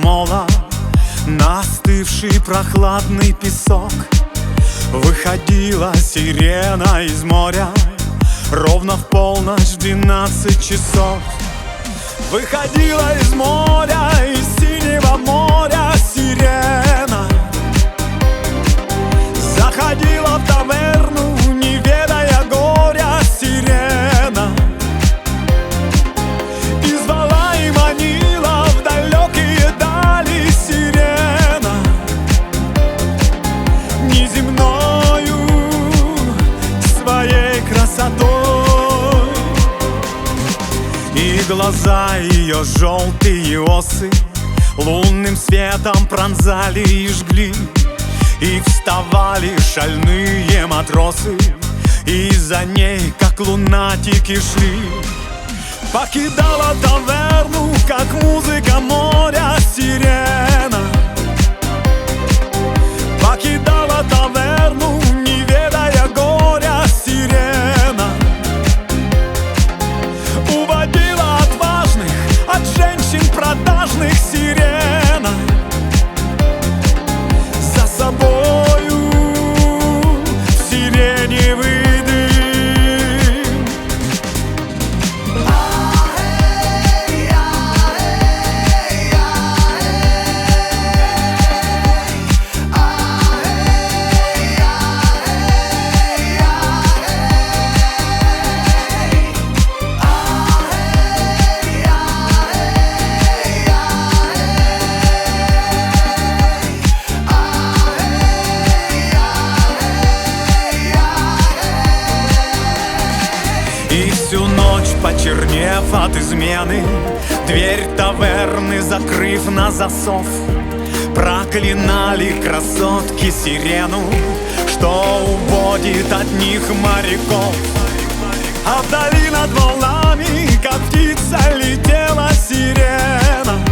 мола на остывший прохладный песок. Выходила сирена из моря ровно в полночь, 12 часов. Выходила из моря, из синего моря сирена. Заходила в таверну, не ведая горя, сирена. И звала и манила в далекие дали сирена. Неземною своей красотой. И глаза ее желтые осы лунным светом пронзали и жгли. И вставали шальные матросы, и за ней, как лунатики, шли. Покидала таверну, как музыка моря, сирена. Покидала таверну, не ведая горя, сирена. Уводила отважных от женщин продажных, сирена. За собою сиреневый дым. И всю ночь, почернев от измены, дверь таверны закрыв на засов, проклинали красотки сирену, что уводит от них моряков. А вдали над волнами, как птица, летела сирена.